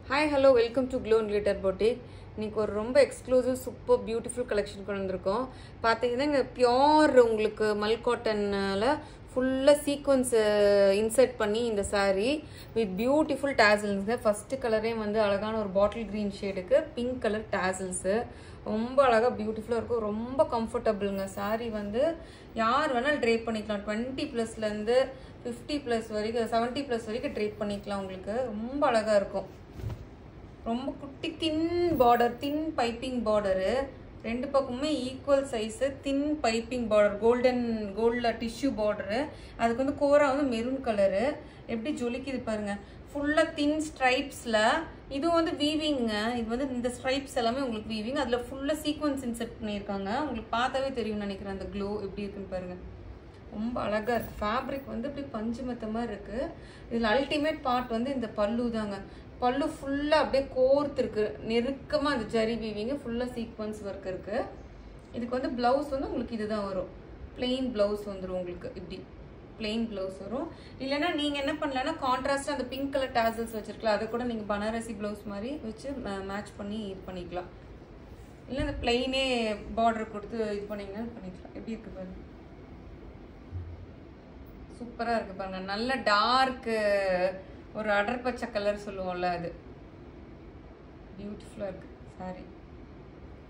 Hi, hello, welcome to Glow and Glitter Boutique. இன்னைக்கு ஒரு ரொம்ப எக்ஸ்க்ளூசிவ் சூப்பர் பியூட்டிஃபுல் கலெக்ஷன் கொண்டு வந்திருக்கோம். பார்த்தீங்கன்னா இங்கே பியோர் உங்களுக்கு மல் காட்டனில் ஃபுல்லாக சீக்வன்ஸ் இன்சர்ட் பண்ணி இந்த சாரீ வித் பியூட்டிஃபுல் டேசல்ஸுங்க. ஃபஸ்ட்டு கலரே வந்து அழகான ஒரு bottle green ஷேடுக்கு pink colour tassels ரொம்ப அழகாக பியூட்டிஃபுல்லாக இருக்கும். ரொம்ப கம்ஃபர்டபுளுங்க. சாரீ வந்து யார் வேணாலும் ட்ரேப் பண்ணிக்கலாம். 20+லேருந்து 50+ வரைக்கும் 70+ வரைக்கும் ட்ரேப் பண்ணிக்கலாம். உங்களுக்கு ரொம்ப அழகாக இருக்கும். ரொம்ப குட்டி தின் பார்டர், தின் பைப்பிங் பார்டரு, ரெண்டு பக்கமுமே ஈக்குவல் சைஸு, தின் பைப்பிங் பார்டர், கோல்டில் டிஷ்யூ பார்டரு. அதுக்கு வந்து கோரா வந்து மெரூன் கலரு. எப்படி ஜொலிக்குது பாருங்க. ஃபுல்லாக தின் ஸ்ட்ரைப்ஸில். இது வந்து வீவிங்க. இது வந்து இந்த ஸ்ட்ரைப்ஸ் எல்லாமே உங்களுக்கு வீவிங். அதில் ஃபுல்லாக சீக்வன்ஸ் இன்செர்ட் பண்ணியிருக்காங்க. உங்களுக்கு பார்த்தாவே தெரியும் நினைக்கிறேன் அந்த க்ளோ எப்படி இருக்குன்னு பாருங்க. ரொம்ப அழகாக இருக்குது. ஃபேப்ரிக் வந்து இப்படி பஞ்சு மெத்த மாதிரி இருக்குது. இதில் அல்டிமேட் பார்ட் வந்து இந்த பல்லு தாங்க. பல்லு ஃபுல்லாக அப்படியே கோர்த்துருக்கு, நெருக்கமாக அந்த ஜரி வீவிங்க, ஃபுல்லாக சீக்வன்ஸ் ஒர்க் இருக்குது. இதுக்கு வந்து ப்ளவுஸ் வந்து உங்களுக்கு இதுதான் வரும். பிளெயின் ப்ளவுஸ் வந்துடும் உங்களுக்கு. இப்படி பிளெயின் ப்ளவுஸ் வரும். இல்லைன்னா நீங்கள் என்ன பண்ணலன்னா கான்ட்ராஸ்டாக அந்த பிங்க் கலர் டேசல்ஸ் வச்சுருக்கலாம். அதை கூட நீங்கள் பனாரசி ப்ளவுஸ் மாதிரி வச்சு மேட்ச் பண்ணி இது பண்ணிக்கலாம். இல்லை இந்த பிளெயினே பார்டர் கொடுத்து இது பண்ணிங்கன்னா பண்ணிக்கலாம். எப்படி இருக்குது பாருங்க. சூப்பராக இருக்குது பாருங்க. நல்ல டார்க்கு ஒரு அடர் பச்சை கலர் சொல்லுவோம்ல, அது பியூட்டிஃபுல்லாக இருக்குது சாரி.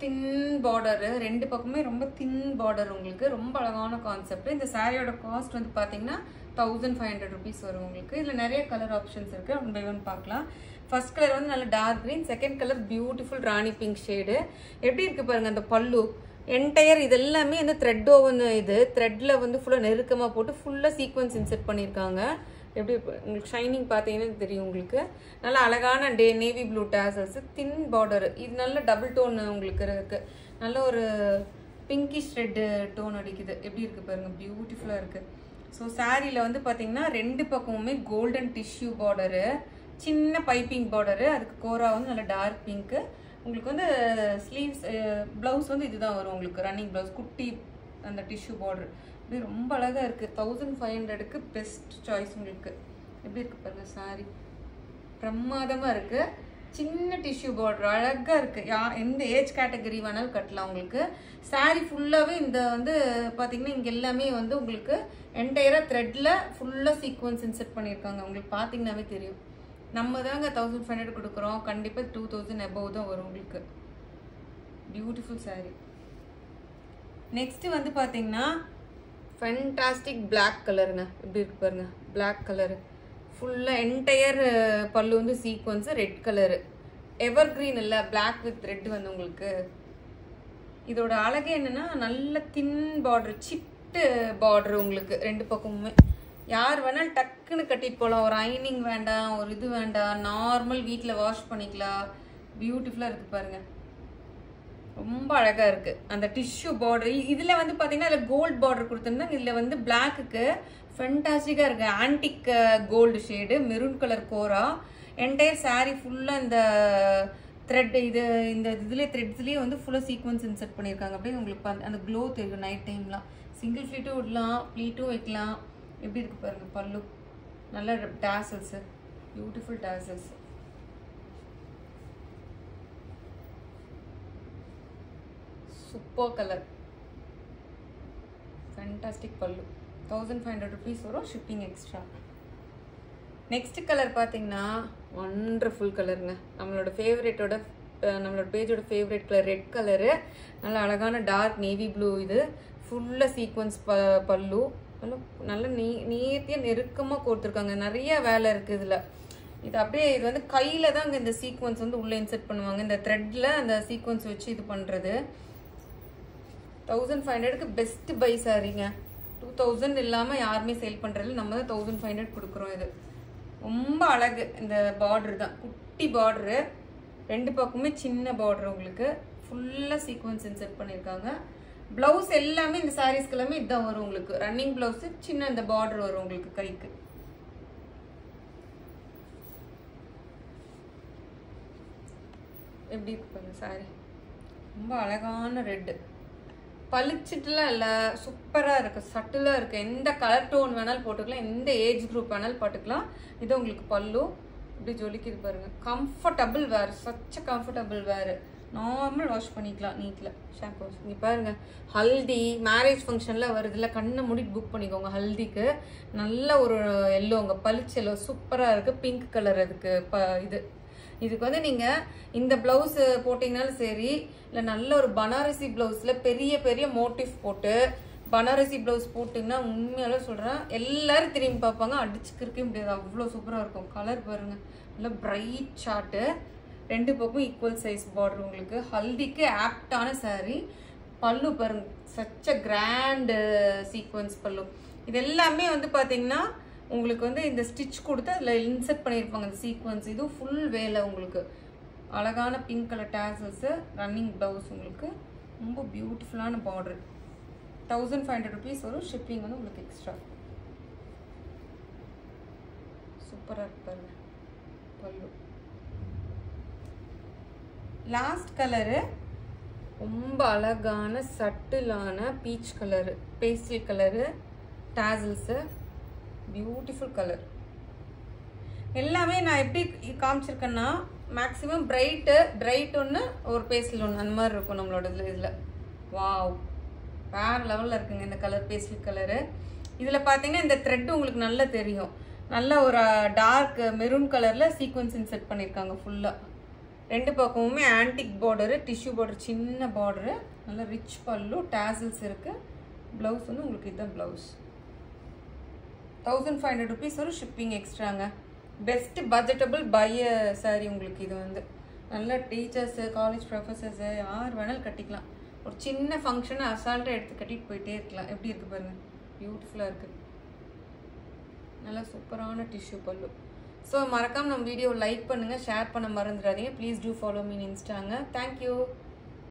தின் பார்டரு, ரெண்டு பக்கமே ரொம்ப தின் பார்டர். உங்களுக்கு ரொம்ப அழகான கான்செப்ட். இந்த சாரியோட காஸ்ட் வந்து பார்த்தீங்கன்னா 1500 rupees வரும் உங்களுக்கு. இதில் நிறைய கலர் ஆப்ஷன்ஸ் இருக்குது. ஒன் பை ஒன் பார்க்கலாம். ஃபர்ஸ்ட் கலர் வந்து நல்ல dark green, second colour beautiful rani pink shade. எப்படி இருக்குது பாருங்கள் அந்த பல்லு. என்டையர் இது எல்லாமே வந்து த்ரெட் ஓவன். இது த்ரெட்டில் வந்து ஃபுல்லாக நெருக்கமாக போட்டு ஃபுல்லாக சீக்வன்ஸ் இன்செர்ட் பண்ணியிருக்காங்க. எப்படி உங்களுக்கு ஷைனிங் பார்த்தீங்கன்னா தெரியும் உங்களுக்கு. நல்லா அழகான நேவி ப்ளூ டேசல்ஸ், தின் பார்டரு. இது நல்ல டபுள் டோன் உங்களுக்கு இருக்குது. நல்ல ஒரு பிங்கிஷ் ரெட் டோன் அடிக்குது. எப்படி இருக்குது பாருங்கள், பியூட்டிஃபுல்லாக இருக்குது. ஸோ சாரியில் வந்து பார்த்தீங்கன்னா ரெண்டு பக்கமுமே கோல்டன் டிஷ்யூ பார்டரு, சின்ன பைப்பிங் பார்டரு, அதுக்கு கோரா வந்து நல்ல டார்க் பிங்க்கு. உங்களுக்கு வந்து ஸ்லீவ்ஸ் ப்ளவுஸ் வந்து இதுதான் வரும் உங்களுக்கு. ரன்னிங் ப்ளவுஸ் குட்டி அந்த டிஷ்யூ பார்டர். இப்படி ரொம்ப அழகாக இருக்குது. 1500க்கு பெஸ்ட் சாய்ஸ் உங்களுக்கு. எப்படி இருக்குது பாருங்கள் சாரி. பிரமாதமாக இருக்குது. சின்ன டிஷ்யூ பார்டர் அழகாக இருக்குது. எந்த ஏஜ் கேட்டகரி வேணாலும் கட்டலாம் உங்களுக்கு. சாரி ஃபுல்லாகவே இந்த வந்து பார்த்தீங்கன்னா இங்கே எல்லாமே வந்து உங்களுக்கு என்டையராக த்ரெட்டில் ஃபுல்லாக சீக்வன்ஸ் இன்செர்ட் பண்ணியிருக்காங்க. உங்களுக்கு பார்த்தீங்கன்னாவே தெரியும். நம்ம தாங்க 1500 கொடுக்குறோம். கண்டிப்பாக 2000 above தான் வரும் உங்களுக்கு. Beautiful sorry. நெக்ஸ்ட்டு வந்து பார்த்தீங்கன்னா ஃபென்டாஸ்டிக் பிளாக் கலருங்க. எப்படி இருக்கு பாருங்க. பிளாக் கலரு ஃபுல்லாக என்டையர் பல்லு வந்து சீக்வன்ஸு ரெட் கலரு. எவர் கிரீன் இல்லை, பிளாக் வித் ரெட் வந்து உங்களுக்கு. இதோட அழகே என்னென்னா நல்ல தின் பார்டர், சிட்டு பார்டர் உங்களுக்கு ரெண்டு பக்கமுமே. யார் வேணாலும் டக்குன்னு கட்டிட்டு போகலாம். ஒரு ஐனிங் வேண்டாம், ஒரு இது வேண்டாம், நார்மல் வீட்டில் வாஷ் பண்ணிக்கலாம். பியூட்டிஃபுல்லாக இருக்குது பாருங்கள். ரொம்ப அழகாக இருக்குது. அந்த டிஷ்யூ பார்டர் இதில் வந்து பார்த்தீங்கன்னா அதில் கோல்டு பார்டர் கொடுத்துருந்தாங்க. இதில் வந்து பிளாக்குக்கு ஃபென்டாஸ்டிக்காக இருக்குது. Antique gold shade, maroon colour kora. Entire sari ஃபுல்லாக இந்த த்ரெட் இது இந்த இதுலேயே த்ரெட்ஸ்லேயே வந்து ஃபுல்லாக சீக்வன்ஸ் இன்செர்ட் பண்ணியிருக்காங்க. அப்படியே உங்களுக்கு அந்த க்ளோ தெரியும் நைட் டைம்லாம். சிங்கிள் ஃப்ளீட்டும் விடலாம், ப்ளீட்டும் வைக்கலாம். எப்படி இருக்குது பாருங்கள் பல்லு. நல்ல tassels, beautiful tassels. Super colour, fantastic pallu. 1500 rupees வரும், ஷிப்பிங் எக்ஸ்ட்ரா. நெக்ஸ்ட் கலர் பார்த்தீங்கன்னா ஒண்டர்ஃபுல் கலருங்க. நம்மளோட பேஜோட ஃபேவரட் கலர் ரெட் கலரு. நல்ல அழகான டார்க் நேவி ப்ளூ. இது ஃபுல்லாக சீக்வன்ஸ் பல்லு. நல்ல நீத்தியாக நெருக்கமாக கொடுத்துருக்காங்க. நிறைய வேலை இருக்குது இதில். இது அப்படியே இது வந்து கையில் தான் இந்த சீக்வன்ஸ் வந்து உள்ளே இன்செர்ட் பண்ணுவாங்க. இந்த த்ரெட்டில் அந்த சீக்வன்ஸ் வச்சு இது பண்ணுறது. 1500க்கு பெஸ்ட் பை சாரிங்க. 2000 இல்லாமல் யாருமே சேல் பண்ணுறதில்ல. நம்ம தான் 1500 கொடுக்குறோம். இது ரொம்ப அழகு. இந்த பார்டர் தான் குட்டி பார்டரு, ரெண்டு பக்கமே சின்ன பார்டர் உங்களுக்கு. ஃபுல்லாக சீக்வன்ஸ் இன்செர்ட் பண்ணியிருக்காங்க. ப்ளவுஸ் எல்லாமே இந்த சாரீஸ்க்கு எல்லாமே இதுதான் வரும் உங்களுக்கு. ரன்னிங் ப்ளவுஸு சின்ன இந்த பார்டர் வரும் உங்களுக்கு கைக்கு. எப்படி இருக்கு பாருங்க சாரி. ரொம்ப அழகான ரெட்டு. பளிச்சிட்டுலாம் இல்லை, சூப்பராக இருக்குது, சட்டிலாக இருக்குது. எந்த கலர் டோன் வேணாலும் போட்டுக்கலாம், எந்த ஏஜ் குரூப் வேணாலும் போட்டுக்கலாம். இது உங்களுக்கு பல்லு. இப்படி ஜொலிக்குது பாருங்க. கம்ஃபர்டபுள் வேர், சச் கம்ஃபர்டபுள் வேர். நார்மல் வாஷ் பண்ணிக்கலாம் நீட்டில் ஷாம்பு வாஷ். இங்கே பாருங்க, ஹல்தி மேரேஜ் ஃபங்க்ஷனில் வருதுல்ல, கண்ணை மூடிட்டு புக் பண்ணிக்கோங்க. ஹல்திக்கு நல்ல ஒரு எல்லோங்க, பளிச்சு எல்லோ சூப்பராக இருக்குது. பிங்க் கலர் அதுக்கு இதுக்கு வந்து நீங்கள் இந்த ப்ளவுஸ் போட்டிங்கனாலும் சரி, இல்லை நல்ல ஒரு பனாரசி ப்ளவுஸில் பெரிய பெரிய மோட்டிவ் போட்டு பனாரசி ப்ளவுஸ் போட்டிங்கன்னா உண்மையால சொல்கிறேன் எல்லாரும் திரும்பி பார்ப்பாங்க, அடிச்சுக்கிறக்கே முடியாது, அவ்வளோ சூப்பராக இருக்கும். கலர் பாருங்கள், நல்லா பிரைட் சார்ட்டு, ரெண்டு பக்கம் ஈக்குவல் சைஸ் பார்டர் உங்களுக்கு. ஹல்திக்கு ஆப்டான சாரீ. பல்லு பாருங்க, சச்ச கிராண்ட் சீக்வன்ஸ் பல்லு. இது எல்லாமே வந்து பார்த்தீங்கன்னா உங்களுக்கு வந்து இந்த ஸ்டிச் கொடுத்து அதில் இன்செர்ட் பண்ணியிருப்பாங்க இந்த சீக்வன்ஸ். இதுவும் ஃபுல் வேலை உங்களுக்கு. அழகான pink colour tassels, running blouse உங்களுக்கு. ரொம்ப பியூட்டிஃபுல்லான பார்டர். 1500 rupees வரும். ஷிப்பிங் வந்து உங்களுக்கு எக்ஸ்ட்ரா. சூப்பராக இருப்பாருங்க பல்லு. லாஸ்ட் கலரு ரொம்ப அழகான சட்டிலான peach colour, pastel colour, tassels, beautiful colour. எல்லாமே நான் எப்படி காமிச்சிருக்கேன்னா மேக்ஸிமம் பிரைட் ஒன்று, ஒரு பேஸ்டல் ஒன்று, அந்த மாதிரி இருக்கும் நம்மளோட இதில். வாவ், வேறு லெவலில் இருக்குங்க இந்த கலர், பேஸ்டல் கலரு. இதில் பார்த்தீங்கன்னா இந்த த்ரெட் உங்களுக்கு நல்லா தெரியும். நல்ல ஒரு டார்க் மெரூன் கலரில் சீக்வன்ஸ் இன்செர்ட் பண்ணியிருக்காங்க ஃபுல்லாக. ரெண்டு பக்கமுமே ஆன்டிக் பார்டரு, டிஷ்யூ பார்டர், சின்ன பார்டரு, நல்ல ரிச் பல்லு, டேசல்ஸ் இருக்குது. ப்ளவுஸ் வந்து உங்களுக்கு இதுதான் ப்ளவுஸ். 1500 rupees வரும். ஷிப்பிங் எக்ஸ்ட்ராங்க. பெஸ்ட் பட்ஜெட்டபிள் பைய சாரீ உங்களுக்கு. இது வந்து நல்ல டீச்சர்ஸு, காலேஜ் ப்ரொஃபஸர்ஸு யார் வேணாலும் கட்டிக்கலாம். ஒரு சின்ன ஃபங்க்ஷனை அசால்ட்டாக எடுத்து கட்டிட்டு போயிட்டே இருக்கலாம். எப்படி இருக்குது பாருங்கள், பியூட்டிஃபுல்லாக இருக்குது. நல்லா சூப்பரான டிஷ்யூ பல்லு. ஸோ மறக்காமல் நம்ம வீடியோ லைக் பண்ணுங்கள், ஷேர் பண்ண மறந்துடாதீங்க. ப்ளீஸ் டூ ஃபாலோ மீ இன்ஸ்டாங்க. தேங்க்யூ.